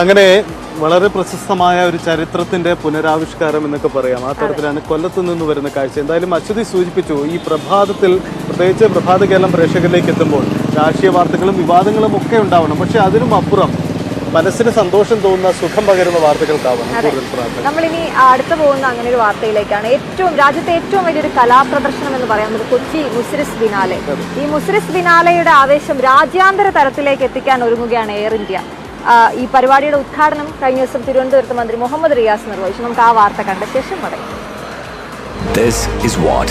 അങ്ങനെ വളരെ പ്രശസ്തമായ ഒരു ചരിത്രത്തിന്റെ പുനരാവിഷ്കാരം എന്നൊക്കെ പറയാം. ആ തരത്തിലാണ് കൊല്ലത്ത് നിന്ന് വരുന്ന കാഴ്ച. എന്തായാലും അശ്വതി സൂചിപ്പിച്ചു, ഈ പ്രഭാതത്തിൽ പ്രത്യേകിച്ച് പ്രഭാത കേരളം പ്രേക്ഷകരിലേക്ക് എത്തുമ്പോൾ രാഷ്ട്രീയ വാർത്തകളും വിവാദങ്ങളും ഒക്കെ ഉണ്ടാവണം. പക്ഷെ അതിനും അപ്പുറം മനസ്സിന് സന്തോഷം തോന്നുന്ന, സുഖം പകരുന്ന വാർത്തകൾക്കാവണം കൂടുതൽ പ്രാധാന്യം. നമ്മളിനി അടുത്ത് പോകുന്ന അങ്ങനെ ഒരു വാർത്തയിലേക്കാണ്. രാജ്യത്തെ ഏറ്റവും വലിയൊരു കലാപ്രദർശനം എന്ന് പറയുന്നത് കൊച്ചി മുസിരിസ് ബിനാലെ. ഈ മുസിരിസ് ബിനാലെയുടെ ആവേശം രാജ്യാന്തര തലത്തിലേക്ക് എത്തിക്കാൻ ഒരുങ്ങുകയാണ് എയർ ഇന്ത്യ. ഈ പരിപാടിയുടെ ഉദ്ഘാടനം കഴിഞ്ഞ ദിവസം തിരുവനന്തപുരത്ത് മന്ത്രി മുഹമ്മദ് റിയാസ് നിർവഹിച്ചു. നമുക്ക് ആ വാർത്ത കണ്ട ശേഷം പറയാം. This is what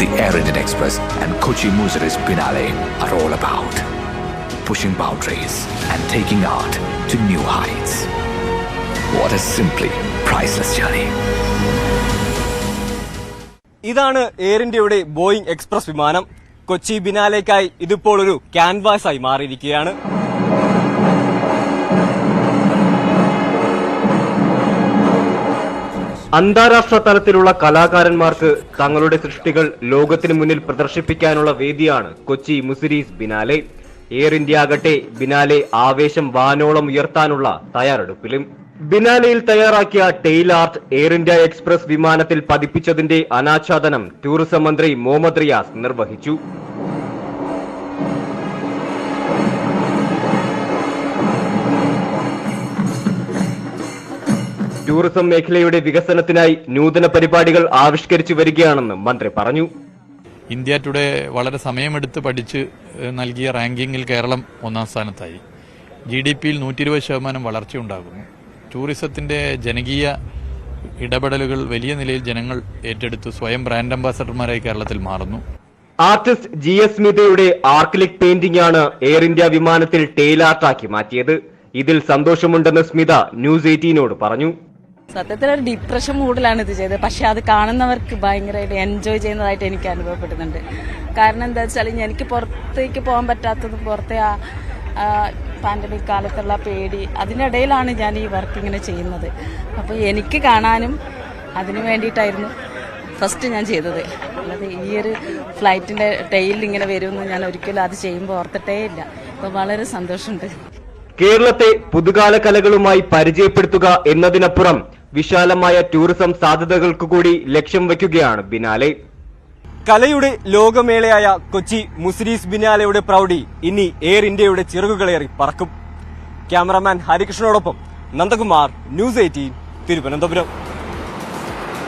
the Air Indian Express and Kochi Muziris Binale are all about. Pushing boundaries and taking art to new heights. What a simply priceless journey. ഇതാണ് എയർ ഇന്ത്യയുടെ ബോയിംഗ് എക്സ്പ്രസ് വിമാനം. കൊച്ചി ബിനാലേക്കായി ഇതിപ്പോൾ ഒരു ക്യാൻവാസായി മാറിയിരിക്കുകയാണ്. അന്താരാഷ്ട്ര തലത്തിലുള്ള കലാകാരന്മാർക്ക് തങ്ങളുടെ സൃഷ്ടികൾ ലോകത്തിന് മുന്നിൽ പ്രദർശിപ്പിക്കാനുള്ള വേദിയാണ് Kochi Muziris biennale. Air India ആകട്ടെ ബിനാലെ ആവേശം വാനോളം ഉയർത്താനുള്ള തയ്യാറെടുപ്പിലും. ബിനാലെയിൽ തയ്യാറാക്കിയ tail art Air India Express വിമാനത്തിൽ പതിപ്പിച്ചതിന്റെ അനാച്ഛാദനം ടൂറിസം മന്ത്രി മുഹമ്മദ് റിയാസ് നിർവഹിച്ചു. ടൂറിസം മേഖലയുടെ വികസനത്തിനായി നൂതന പരിപാടികൾ ആവിഷ്കരിച്ചു വരികയാണെന്ന് മന്ത്രി പറഞ്ഞു. ഇന്ത്യ ടുഡേ വളരെ സമയമെടുത്ത് പഠിച്ച് നൽകിയ റാങ്കിങ്ങിൽ കേരളം 1-ാം സ്ഥാനത്തായി. GDP-യിൽ 120% വളർച്ചയുണ്ടാകുന്നു. ടൂറിസത്തിന്റെ ജനകീയ ഇടപെടലുകൾ വലിയ നിലയിൽ ജനങ്ങൾ ഏറ്റെടുത്ത് സ്വയം ബ്രാൻഡ് അംബാസഡർമാരായി കേരളത്തിൽ മാറുന്നു. ആർട്ടിസ്റ്റ് GS സ്മിതയുടെ ആർക്കിലിക് പെയിന്റിംഗ് ആണ് എയർ ഇന്ത്യ വിമാനത്തിൽ ടെയിൽ ആർട്ടാക്കി മാറ്റിയത്. ഇതിൽ സന്തോഷമുണ്ടെന്ന് സ്മിത ന്യൂസ് 18നോട് പറഞ്ഞു. സത്യത്തിൽ ഒരു ഡിപ്രഷൻ മൂഡിലാണ് ഇത് ചെയ്തത്. പക്ഷെ അത് കാണുന്നവർക്ക് ഭയങ്കരമായിട്ട് എൻജോയ് ചെയ്യുന്നതായിട്ട് എനിക്ക് അനുഭവപ്പെടുന്നുണ്ട്. കാരണം എന്താ വെച്ചാൽ എനിക്ക് പുറത്തേക്ക് പോകാൻ പറ്റാത്തതും പുറത്തെ പാൻഡമിക് കാലത്തുള്ള പേടി, അതിനിടയിലാണ് ഞാൻ ഈ വർക്ക് ഇങ്ങനെ ചെയ്യുന്നത്. അപ്പോൾ എനിക്ക് കാണാനും അതിനു വേണ്ടിയിട്ടായിരുന്നു ഫസ്റ്റ് ഞാൻ ചെയ്തത്. അല്ലാതെ ഈ ഒരു ഫ്ലൈറ്റിന്റെ ടെയിൽ ഇങ്ങനെ വരുമെന്ന് ഞാൻ ഒരിക്കലും അത് ചെയ്യുമ്പോൾ ഓർത്തിട്ടേ ഇല്ല. അപ്പോൾ വളരെ സന്തോഷമുണ്ട്. കേരളത്തെ പുതുകാല കലകളുമായി പരിചയപ്പെടുത്തുക എന്നതിനപ്പുറം വിശാലമായ ടൂറിസം സാധ്യതകൾക്ക് കൂടി ലക്ഷ്യം വയ്ക്കുകയാണ് ബിനാലെ. കലയുടെ ലോകമേളയായ കൊച്ചി മുസിരീസ് ബിനാലെയുടെ പ്രൗഢി ഇനി എയർ ഇന്ത്യയുടെ ചിറകുകളേറി പറക്കും. ക്യാമറാമാൻ ഹരികൃഷ്ണനോടൊപ്പം നന്ദകുമാർ, ന്യൂസ് 18, തിരുവനന്തപുരം.